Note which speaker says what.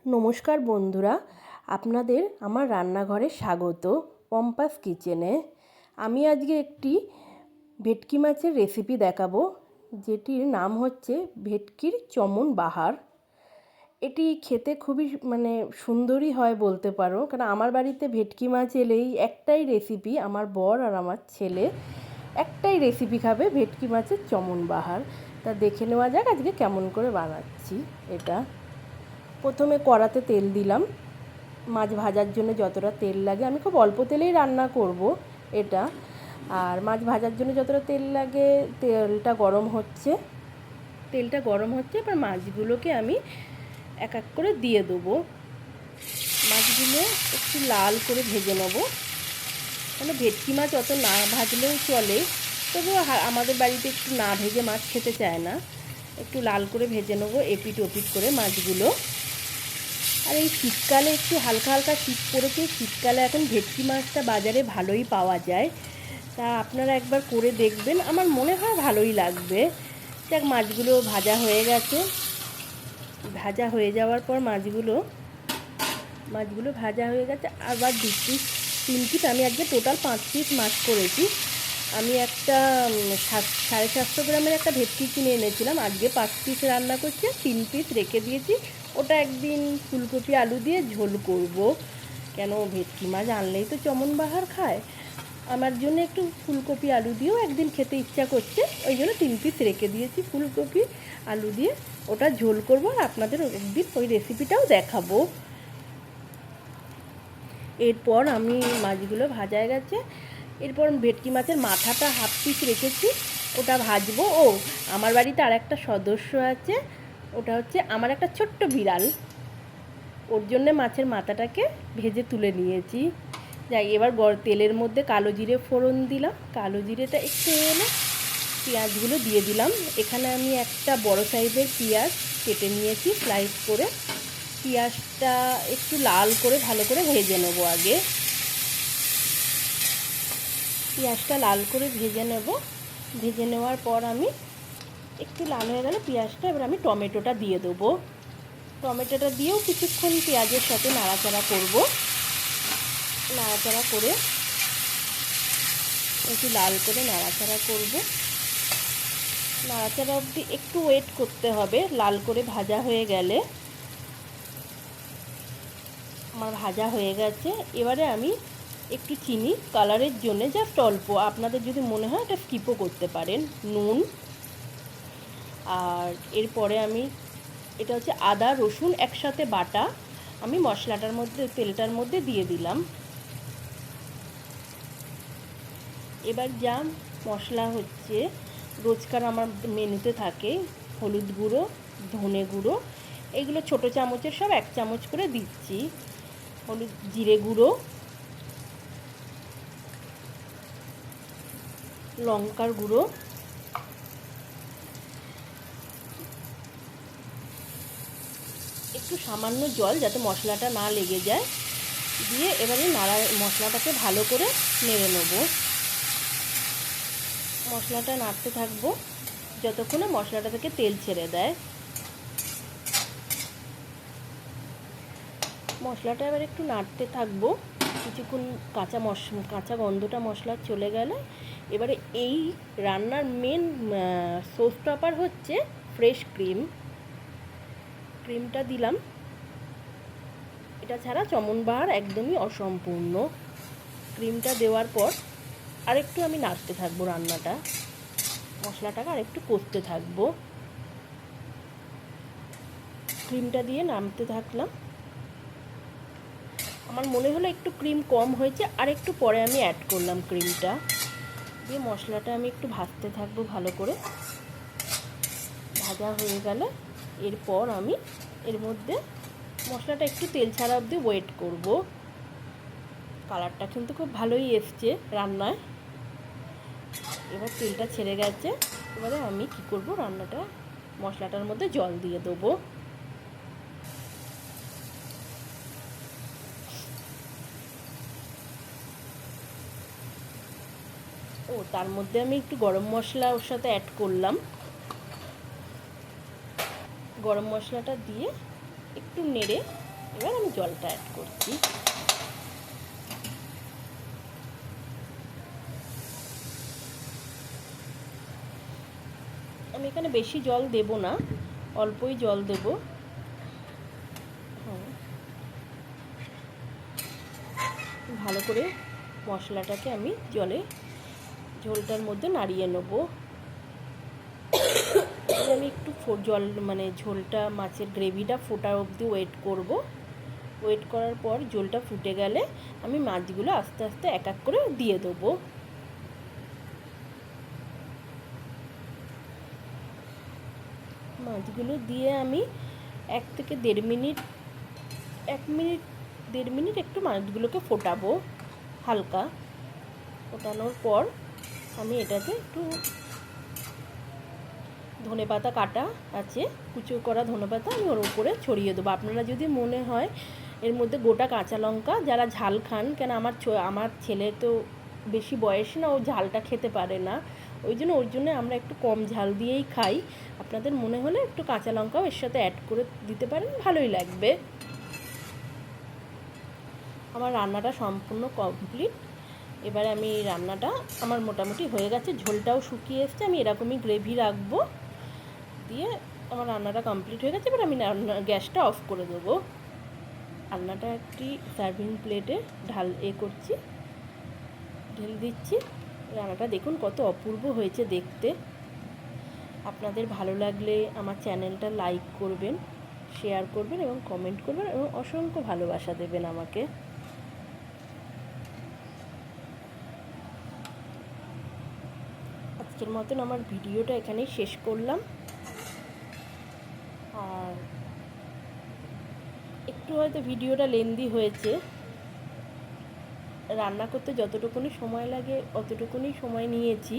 Speaker 1: নমস্কার বন্ধুরা, আপনাদের আমার রান্নাঘরে স্বাগত। পম্পাস কিচেনে আমি আজকে একটি ভেটকি মাছের রেসিপি দেখাবো, যেটির নাম হচ্ছে ভেটকির চমন বাহার। এটি খেতে খুবই সুন্দরই হয় বলতে পারো, কারণ আমার বাড়িতে ভেটকি মাছ এলেই একটাই রেসিপি, আমার বর আর আমার ছেলে একটাই রেসিপি খাবে, ভেটকি মাছের চমন বাহার। তা দেখে নেওয়া যাক আজকে কেমন করে বানাচ্ছি এটা। প্রথমে কড়াতে তেল দিলাম। মাছ ভাজার জন্য যতটা তেল লাগে, আমি খুব অল্প তেলেই রান্না করব এটা। আর মাছ ভাজার জন্য যতটা তেল লাগে, তেলটা গরম হচ্ছে। এবার মাছগুলোকে আমি এক এক করে দিয়ে দেবো। মাছগুলো একটু লাল করে ভেজে নেব। মানে ভেটকি মাছ অত না ভাজলেও চলে, তবুও আমাদের বাড়িতে একটু না ভেজে মাছ খেতে চায় না। একটু লাল করে ভেজে নেবো এপিট ওপিট করে মাছগুলো। আর এই শীতকালে একটু হালকা হালকা শীত পড়েছে, শীতকালে এখন ভেটকি মাছটা বাজারে ভালোই পাওয়া যায়। তা আপনারা একবার করে দেখবেন, আমার মনে হয় ভালোই লাগবে। দেখ, মাছগুলো ভাজা হয়ে গেছে। ভাজা হয়ে যাওয়ার পর মাছগুলো ভাজা হয়ে গেছে। আবার 3 পিস, আমি আজকে টোটাল 5 পিস মাছ করেছি। আমি একটা 750 গ্রামের একটা ভেটকি কিনে এনেছিলাম, আজকে 5 পিস রান্না করছি। 3 পিস রেখে দিয়েছি, ওটা একদিন ফুলকপি আলু দিয়ে ঝোল করব। কেন, ভেটকি মাছ আনলেই তো চমন বাহার খায়, আমার জন্য একটু ফুলকপি আলু দিয়েও একদিন খেতে ইচ্ছা করছে, ওই জন্য 3 পিস রেখে দিয়েছি ফুলকপি আলু দিয়ে। ওটা ঝোল করব আর আপনাদের একদিন ওই রেসিপিটাও দেখাবো। এরপর আমি মাছগুলো ভাজা হয়ে গেছে, এরপর ভেটকি মাছের মাথাটা হাফ পিস রেখেছি, ওটা ভাজবো। আমার বাড়িতে আর একটা সদস্য আছে, ওটা হচ্ছে আমার একটা ছোট্ট বিড়াল, ওর জন্যে মাছের মাথাটাকে ভেজে তুলে নিয়েছি। যাই, এবার তেলের মধ্যে কালো জিরে ফোড়ন দিলাম। কালো জিরেটা একটু এলে পেঁয়াজগুলো দিয়ে দিলাম। এখানে আমি একটা বড় সাইজের পেঁয়াজ কেটে নিয়েছি স্লাইস করে। পেঁয়াজটা একটু লাল করে ভালো করে ভেজে নেব আগে। পেঁয়াজটা লাল করে ভেজে নেব। ভেজে নেওয়ার পর আমি একটু লাল হয়ে গেলে পেঁয়াজটা, এবার আমি টমেটোটা দিয়ে দেবো। টমেটোটা দিয়েও কিছুক্ষণ পেঁয়াজের সাথে নাড়াচাড়া করব। নাড়াচাড়া করে একটু লাল করে নাড়াচাড়া করব। নাড়াচাড়া অবধি একটু ওয়েট করতে হবে, লাল করে ভাজা হয়ে গেলে। আমার ভাজা হয়ে গেছে। এবারে আমি একটু চিনি কালারের জন্য, জাস্ট অল্প, আপনাদের যদি মনে হয় এটা স্কিপও করতে পারেন, নুন। আর এরপরে আমি, এটা হচ্ছে আদা রসুন একসাথে বাটা, আমি মশলাটার মধ্যে, তেলটার মধ্যে দিয়ে দিলাম। এবার যা মশলা হচ্ছে রোজকার আমার মেনুতে থাকে, হলুদ গুঁড়ো, ধনে গুঁড়ো, এগুলো ছোটো চামচের সব 1 চামচ করে দিচ্ছি। হলুদ, জিরে গুঁড়ো, লঙ্কার গুঁড়ো, একটু সামান্য জল যাতে মশলাটা না লেগে যায় দিয়ে এবারে মশলাটাকে ভালো করে নেড়ে নেব। মশলাটা নাড়তে থাকবো যতক্ষণে মশলাটা থেকে তেল ছেড়ে দেয়। মশলাটা এবার একটু নাড়তে থাকবো কিছুক্ষণ, কাঁচা গন্ধটা মশলার চলে গেলে। এবারে এই রান্নার মেন শো স্টপার হচ্ছে ফ্রেশ ক্রিম। ক্রিমটা দিলাম, এটা ছাড়া চমন বাহার একদমই অসম্পূর্ণ। ক্রিমটা দেওয়ার পর আরেকটু আমি নাড়তে থাকবো রান্নাটা, মশলাটাকে আরেকটু কষতে থাকবো। ক্রিমটা দিয়ে নাড়তে থাকলাম। আমার মনে হলো একটু ক্রিম কম হয়েছে, আর একটু পরে আমি অ্যাড করলাম ক্রিমটা দিয়ে। মশলাটা আমি একটু ভাজতে থাকবো ভালো করে। ভাজা হয়ে গেলে এরপর আমি এর মধ্যে মশলাটা একটু তেল ছাড়া অবধি ওয়েট করব। কালারটা কিন্তু খুব ভালোই এসছে রান্নায়। এবার তেলটা ছেড়ে গেছে, এবারে আমি কি করব, রান্নাটা মশলাটার মধ্যে জল দিয়ে দেবো। তার মধ্যে আমি একটু গরম মশলা ওর সাথে অ্যাড করলাম। গরম মশলাটা দিয়ে একটু নেড়ে এবার আমি জলটা অ্যাড করছি। আমি এখানে বেশি জল দেব না, অল্পই জল দেব। ভালো করে মশলাটাকে আমি ঝোলটার মধ্যে নাড়িয়ে নেব। আমি একটু জল মানে ঝোলটা মাছের গ্রেভিটা ফোটা অবধি ওয়েট করব। ওয়েট করার পর ঝোলটা ফুটে গেলে আমি মাছগুলো আস্তে আস্তে এক এক করে দিয়ে দেবো। মাছগুলো দিয়ে আমি 1 থেকে 1.5 মিনিট 1 মিনিট একটু মাছগুলোকে ফোটাবো হালকা। ফোটানোর পর আমি এটাতে একটু ধনেপাতা কাটা আছে, কুচো করা ধনেপাতা আমি ওর উপরে ছড়িয়ে দেবো। আপনারা যদি মনে হয় এর মধ্যে গোটা কাঁচা লঙ্কা, যারা ঝাল খান, কেন আমার ছেলে তো বেশি বয়স না, ও ঝালটা খেতে পারে না, ওর জন্য আমরা একটু কম ঝাল দিয়েই খাই। আপনাদের মনে হলে একটু কাঁচা লঙ্কাও এর সাথে অ্যাড করে দিতে পারেন, ভালোই লাগবে। আমার রান্নাটা সম্পূর্ণ কমপ্লিট। এবারে আমি রান্নাটা আমার মোটামুটি হয়ে গেছে, ঝোলটাও শুকিয়ে এসছে। আমি এরকমই গ্রেভি রাখবো। দিয়ে আমার রান্নাটা কমপ্লিট হয়ে গেছে। এবার আমি গ্যাসটা অফ করে দেবো। রান্নাটা একটি সার্ভিং প্লেটে করছি, ঢেলে দিচ্ছি। রান্নাটা দেখুন কত অপূর্ব হয়েছে দেখতে। আপনাদের ভালো লাগলে আমার চ্যানেলটা লাইক করবেন, শেয়ার করবেন এবং কমেন্ট করবেন এবং অসংখ্য ভালোবাসা দেবেন আমাকে। আজকের মতন আমার ভিডিওটা এখানেই শেষ করলাম। আর একটু হয়তো ভিডিওটা লেন্দি হয়েছে, রান্না করতে যতটুকুনি সময় লাগে অতটুকুনি সময় নিয়েছি।